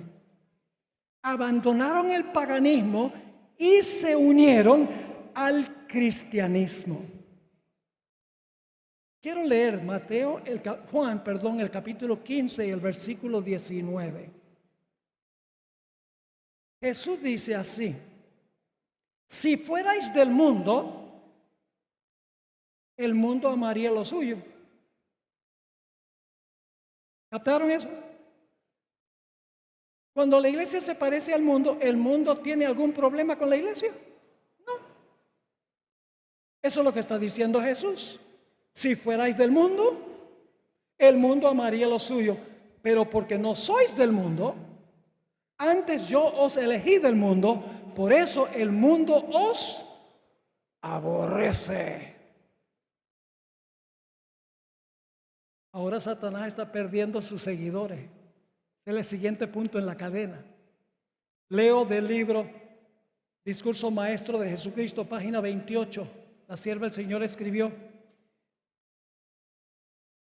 Abandonaron el paganismo y se unieron al cristianismo. Quiero leer Juan, el capítulo 15 y el versículo 19. Jesús dice así: si fuerais del mundo, el mundo amaría lo suyo. ¿Captaron eso? Cuando la iglesia se parece al mundo, ¿el mundo tiene algún problema con la iglesia? No. Eso es lo que está diciendo Jesús. Si fuerais del mundo, el mundo amaría lo suyo. Pero porque no sois del mundo, antes yo os elegí del mundo, por eso el mundo os aborrece. Ahora Satanás está perdiendo sus seguidores. Es el siguiente punto en la cadena. Leo del libro Discurso Maestro de Jesucristo, página 28. La sierva del Señor escribió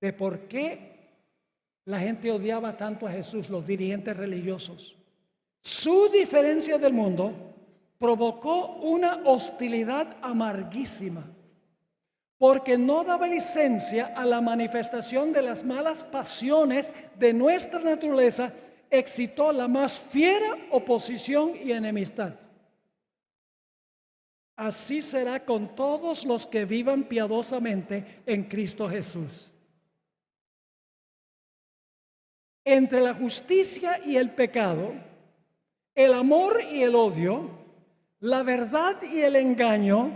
de por qué la gente odiaba tanto a Jesús, los dirigentes religiosos. Su diferencia del mundo provocó una hostilidad amarguísima, porque no daba licencia a la manifestación de las malas pasiones de nuestra naturaleza, excitó la más fiera oposición y enemistad. Así será con todos los que vivan piadosamente en Cristo Jesús. Entre la justicia y el pecado, el amor y el odio, la verdad y el engaño,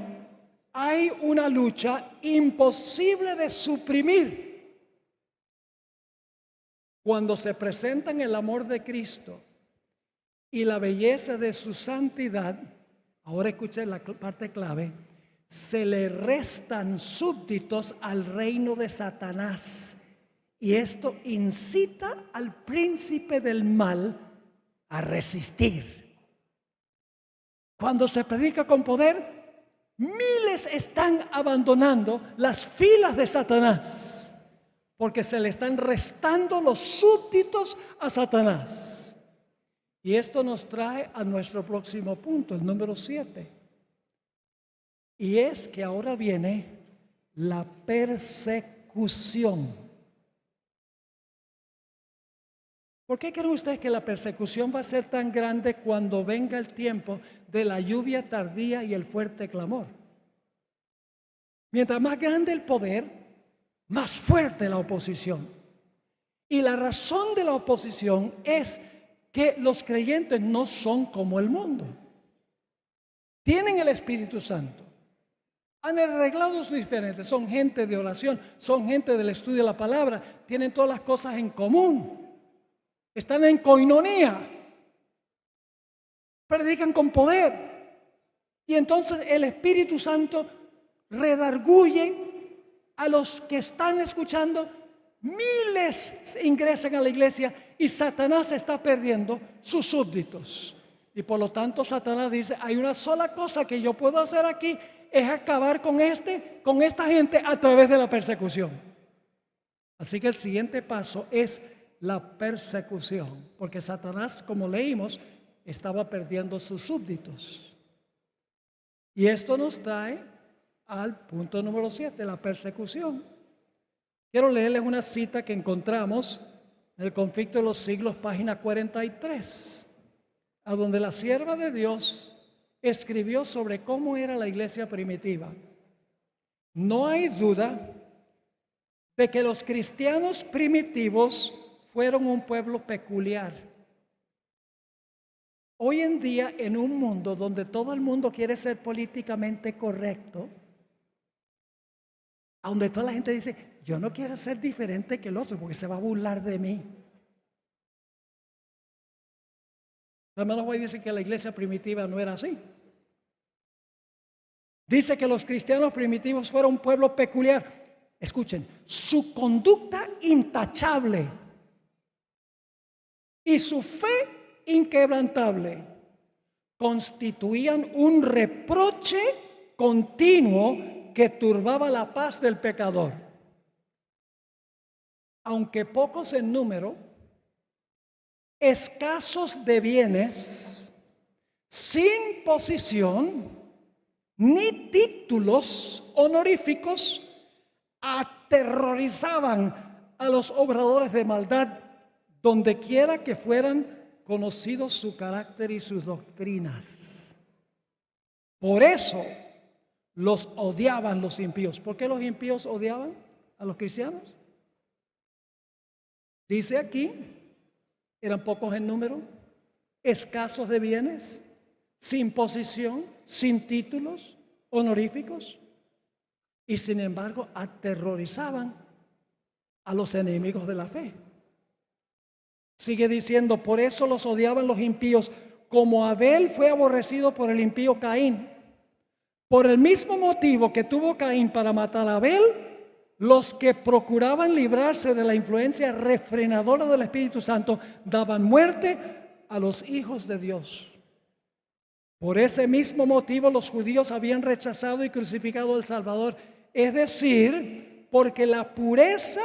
hay una lucha imposible de suprimir. Cuando se presentan el amor de Cristo y la belleza de su santidad, ahora escuchen la parte clave, se le restan súbditos al reino de Satanás. Y esto incita al príncipe del mal a resistir. Cuando se predica con poder, miles están abandonando las filas de Satanás porque se le están restando los súbditos a Satanás. Y esto nos trae a nuestro próximo punto, el número 7. Y es que ahora viene la persecución. ¿Por qué creen ustedes que la persecución va a ser tan grande cuando venga el tiempo de la lluvia tardía y el fuerte clamor? Mientras más grande el poder, más fuerte la oposición. Y la razón de la oposición es que los creyentes no son como el mundo. Tienen el Espíritu Santo. Han arreglado sus diferentes. Son gente de oración, son gente del estudio de la palabra. Tienen todas las cosas en común. Están en coinonía. Predican con poder. Y entonces el Espíritu Santo redarguye a los que están escuchando. Miles ingresan a la iglesia y Satanás está perdiendo sus súbditos. Y por lo tanto Satanás dice, hay una sola cosa que yo puedo hacer aquí, es acabar con esta gente a través de la persecución. Así que el siguiente paso es la persecución, porque Satanás, como leímos, estaba perdiendo sus súbditos. Y esto nos trae al punto número 7, la persecución. Quiero leerles una cita que encontramos en el Conflicto de los Siglos, página 43, a donde la sierva de Dios escribió sobre cómo era la iglesia primitiva. No hay duda de que los cristianos primitivos fueron un pueblo peculiar. Hoy en día, en un mundo donde todo el mundo quiere ser políticamente correcto, donde toda la gente dice, yo no quiero ser diferente que el otro porque se va a burlar de mí. La hermana White dice que la iglesia primitiva no era así. Dice que los cristianos primitivos fueron un pueblo peculiar. Escuchen, su conducta intachable y su fe inquebrantable constituían un reproche continuo que turbaba la paz del pecador. Aunque pocos en número, escasos de bienes, sin posición ni títulos honoríficos, aterrorizaban a los obradores de maldad donde quiera que fueran conocidos su carácter y sus doctrinas. Por eso los odiaban los impíos. ¿Por qué los impíos odiaban a los cristianos? Dice aquí, eran pocos en número, escasos de bienes, sin posición, sin títulos honoríficos, y sin embargo aterrorizaban a los enemigos de la fe. Sigue diciendo, por eso los odiaban los impíos, como Abel fue aborrecido por el impío Caín. Por el mismo motivo que tuvo Caín para matar a Abel, los que procuraban librarse de la influencia refrenadora del Espíritu Santo daban muerte a los hijos de Dios. Por ese mismo motivo los judíos habían rechazado y crucificado al Salvador, es decir, porque la pureza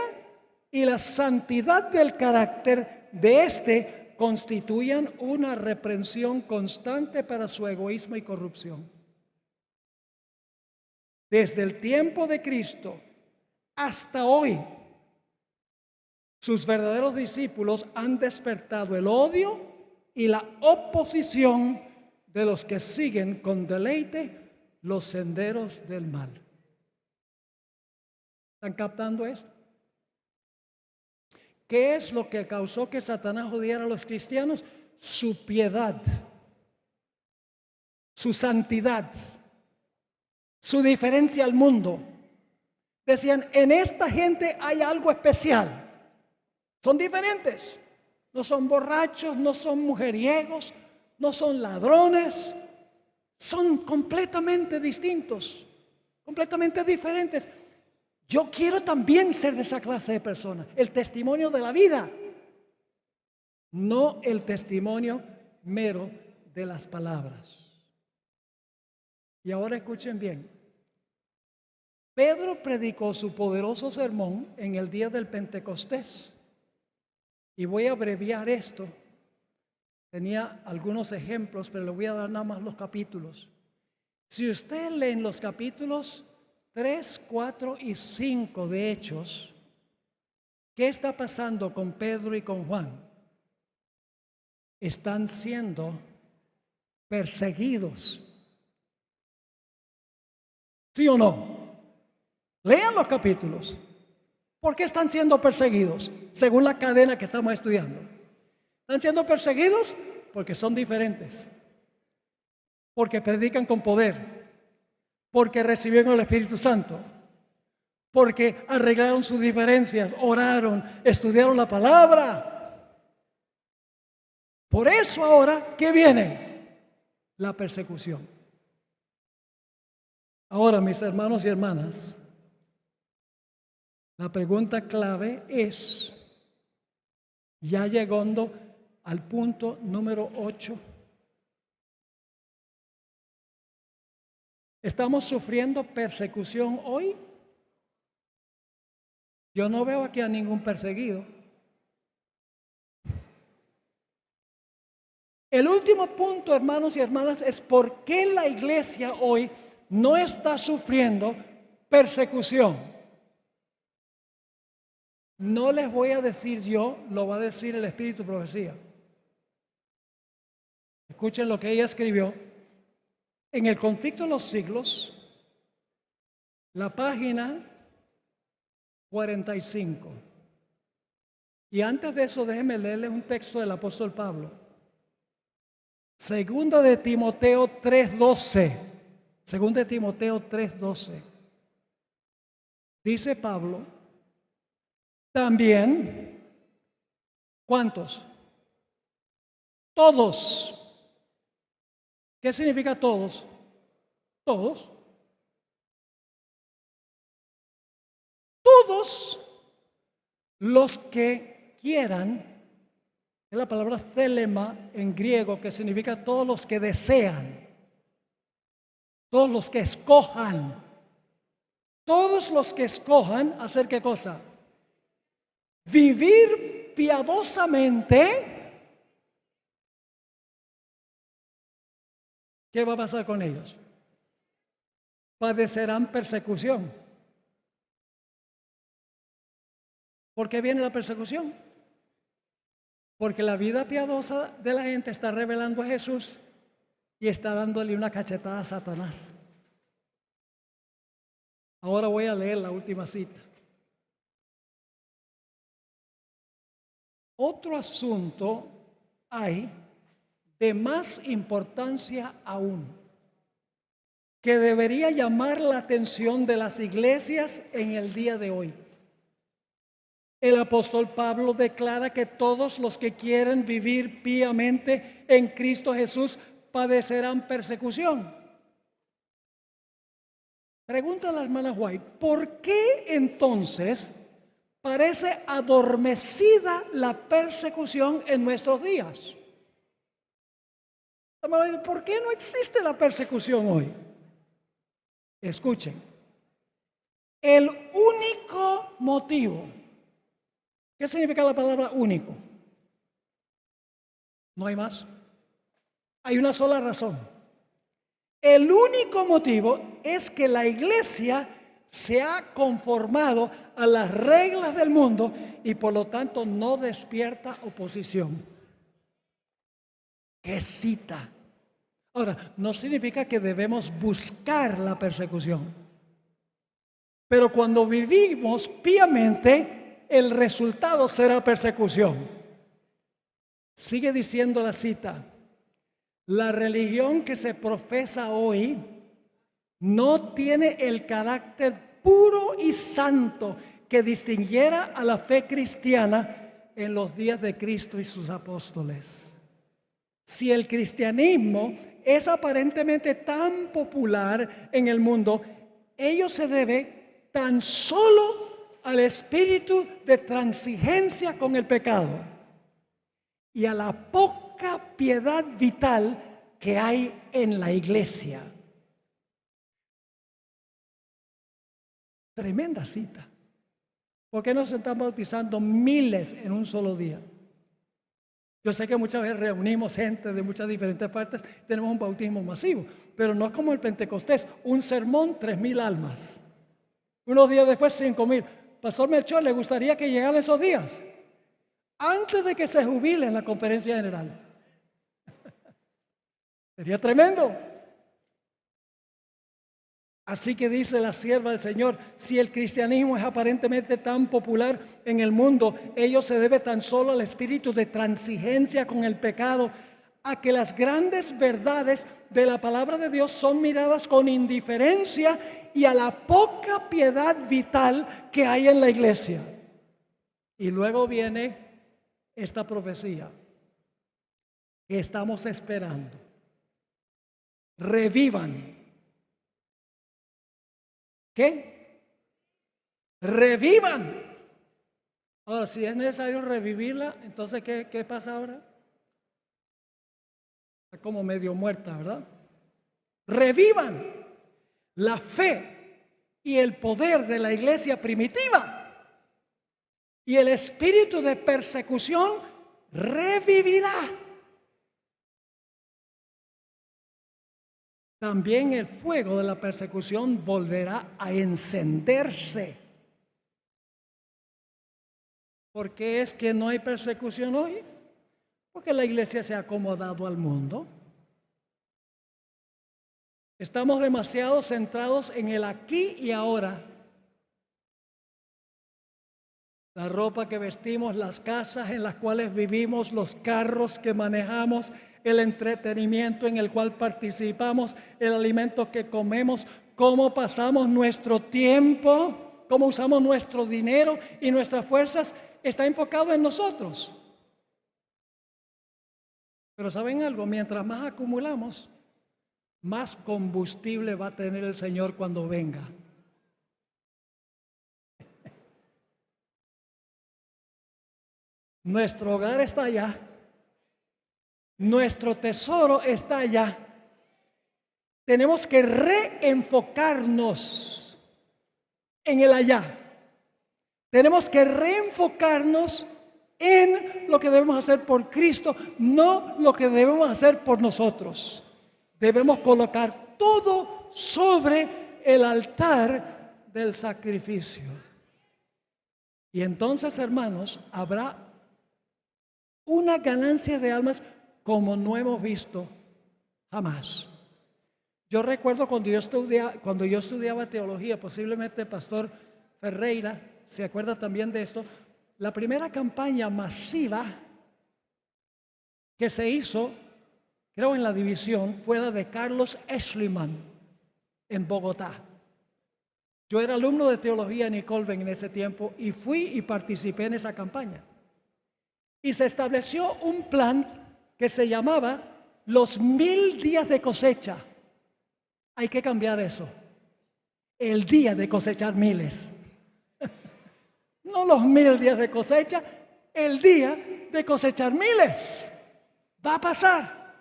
y la santidad del carácter de éste constituían una reprensión constante para su egoísmo y corrupción. Desde el tiempo de Cristo hasta hoy, sus verdaderos discípulos han despertado el odio y la oposición de los que siguen con deleite los senderos del mal. ¿Están captando esto? ¿Qué es lo que causó que Satanás odiara a los cristianos? Su piedad, su santidad, su diferencia al mundo. Decían, en esta gente hay algo especial. Son diferentes. No son borrachos, no son mujeriegos, no son ladrones. Son completamente distintos, completamente diferentes. Yo quiero también ser de esa clase de personas. El testimonio de la vida, no el testimonio mero de las palabras. Y ahora escuchen bien. Pedro predicó su poderoso sermón en el día del Pentecostés. Y voy a abreviar esto. Tenía algunos ejemplos, pero le voy a dar nada más los capítulos. Si usted lee en los capítulos 3, 4 y 5 de Hechos, ¿qué está pasando con Pedro y con Juan? Están siendo perseguidos. ¿Sí o no? Lean los capítulos. ¿Por qué están siendo perseguidos? Según la cadena que estamos estudiando. Están siendo perseguidos porque son diferentes, porque predican con poder, porque recibieron el Espíritu Santo, porque arreglaron sus diferencias, oraron, estudiaron la palabra. Por eso ahora, ¿qué viene? La persecución. Ahora, mis hermanos y hermanas, la pregunta clave es, ya llegando al punto número 8, ¿estamos sufriendo persecución hoy? Yo no veo aquí a ningún perseguido. El último punto, hermanos y hermanas, es por qué la iglesia hoy no está sufriendo persecución. No les voy a decir yo, lo va a decir el Espíritu de Profecía. Escuchen lo que ella escribió. En el conflicto de los siglos, la página 45. Y antes de eso, déjenme leerles un texto del apóstol Pablo. Segunda de Timoteo 3:12. Segunda de Timoteo 3:12. Dice Pablo, también, ¿cuántos? Todos. ¿Qué significa todos? Todos. Todos los que quieran, es la palabra thelema en griego, que significa todos los que desean, todos los que escojan, todos los que escojan hacer qué cosa, vivir piadosamente. ¿Qué va a pasar con ellos? Padecerán persecución. ¿Por qué viene la persecución? Porque la vida piadosa de la gente está revelando a Jesús y está dándole una cachetada a Satanás. Ahora voy a leer la última cita. Otro asunto hay de más importancia aún, que debería llamar la atención de las iglesias en el día de hoy. El apóstol Pablo declara que todos los que quieren vivir piamente en Cristo Jesús padecerán persecución. Pregunta a la hermana White, ¿por qué entonces parece adormecida la persecución en nuestros días? ¿Por qué no existe la persecución hoy? Escuchen, el único motivo. ¿Qué significa la palabra único? No hay más. Hay una sola razón. El único motivo es que la iglesia se ha conformado a las reglas del mundo y por lo tanto no despierta oposición. ¡Qué cita! Ahora, no significa que debemos buscar la persecución, pero cuando vivimos piamente, el resultado será persecución. Sigue diciendo la cita, la religión que se profesa hoy no tiene el carácter puro y santo que distinguiera a la fe cristiana en los días de Cristo y sus apóstoles. Si el cristianismo es aparentemente tan popular en el mundo, ello se debe tan solo al espíritu de transigencia con el pecado y a la poca piedad vital que hay en la iglesia. Tremenda cita. ¿Por qué no se están bautizando miles en un solo día? Yo sé que muchas veces reunimos gente de muchas diferentes partes, tenemos un bautismo masivo, pero no es como el Pentecostés, un sermón, 3,000 almas. Unos días después, 5,000. Pastor Melchor, ¿le gustaría que llegaran esos días? Antes de que se jubile en la conferencia general. Sería tremendo. Así que dice la sierva del Señor, si el cristianismo es aparentemente tan popular en el mundo, ello se debe tan solo al espíritu de transigencia con el pecado, a que las grandes verdades de la palabra de Dios son miradas con indiferencia y a la poca piedad vital que hay en la iglesia. Y luego viene esta profecía que estamos esperando. Revivan. ¿Qué? Revivan. Ahora, si es necesario revivirla, entonces, ¿qué pasa ahora? Está como medio muerta, ¿verdad? Revivan la fe y el poder de la iglesia primitiva, y el espíritu de persecución revivirá. También el fuego de la persecución volverá a encenderse. ¿Por qué es que no hay persecución hoy? Porque la iglesia se ha acomodado al mundo. Estamos demasiado centrados en el aquí y ahora. La ropa que vestimos, las casas en las cuales vivimos, los carros que manejamos, el entretenimiento en el cual participamos, el alimento que comemos, cómo pasamos nuestro tiempo, cómo usamos nuestro dinero y nuestras fuerzas, está enfocado en nosotros. Pero ¿saben algo? Mientras más acumulamos, más combustible va a tener el Señor cuando venga. Nuestro hogar está allá. Nuestro tesoro está allá. Tenemos que reenfocarnos en el allá. Tenemos que reenfocarnos en lo que debemos hacer por Cristo, no lo que debemos hacer por nosotros. Debemos colocar todo sobre el altar del sacrificio. Y entonces, hermanos, habrá una ganancia de almas como no hemos visto jamás. Yo recuerdo cuando yo estudiaba teología, posiblemente el pastor Ferreira se acuerda también de esto. La primera campaña masiva que se hizo, creo en la división, fue la de Carlos Schliemann en Bogotá. Yo era alumno de teología en Colven en ese tiempo y fui y participé en esa campaña. Y se estableció un plan que se llamaba los 1000 días de cosecha. Hay que cambiar eso. El día de cosechar miles. No los 1000 días de cosecha, el día de cosechar miles. Va a pasar.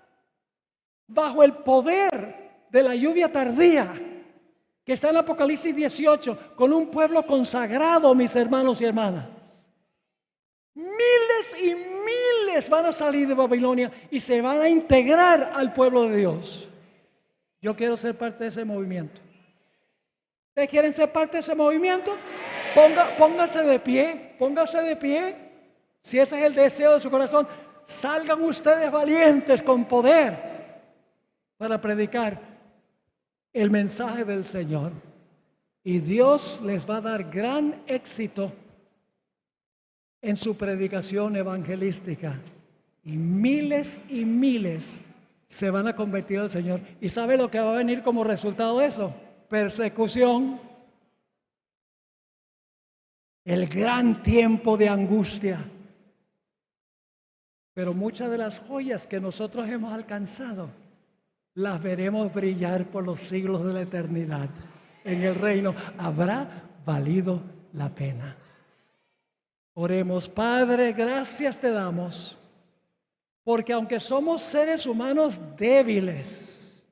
Bajo el poder de la lluvia tardía que está en Apocalipsis 18, con un pueblo consagrado, mis hermanos y hermanas. Miles y miles van a salir de Babilonia y se van a integrar al pueblo de Dios. Yo quiero ser parte de ese movimiento. ¿Ustedes quieren ser parte de ese movimiento? Pónganse de pie, pónganse de pie. Si ese es el deseo de su corazón, salgan ustedes valientes con poder para predicar el mensaje del Señor. Y Dios les va a dar gran éxito en su predicación evangelística. Y miles se van a convertir al Señor. ¿Y sabe lo que va a venir como resultado de eso? Persecución. El gran tiempo de angustia. Pero muchas de las joyas que nosotros hemos alcanzado las veremos brillar por los siglos de la eternidad en el reino. Habrá valido la pena. Oremos. Padre, gracias te damos, porque aunque somos seres humanos débiles,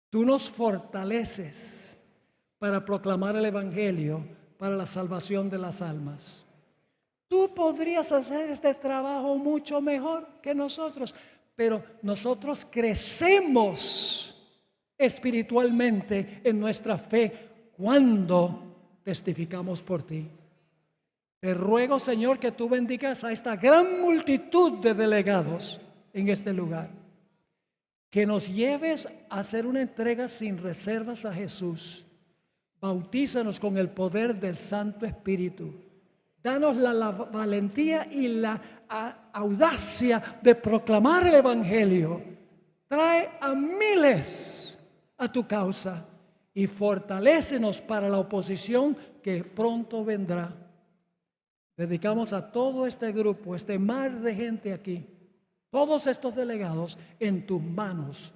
tú nos fortaleces para proclamar el Evangelio, para la salvación de las almas. Tú podrías hacer este trabajo mucho mejor que nosotros, pero nosotros crecemos espiritualmente en nuestra fe cuando testificamos por ti. Te ruego, Señor, que tú bendigas a esta gran multitud de delegados en este lugar. Que nos lleves a hacer una entrega sin reservas a Jesús. Bautízanos con el poder del Santo Espíritu. Danos la valentía y la audacia de proclamar el Evangelio. Trae a miles a tu causa y fortalécenos para la oposición que pronto vendrá. Dedicamos a todo este grupo, este mar de gente aquí, todos estos delegados en tus manos.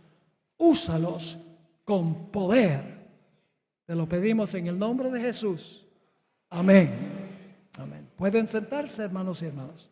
Úsalos con poder. Te lo pedimos en el nombre de Jesús. Amén. Amén. Pueden sentarse, hermanos y hermanas.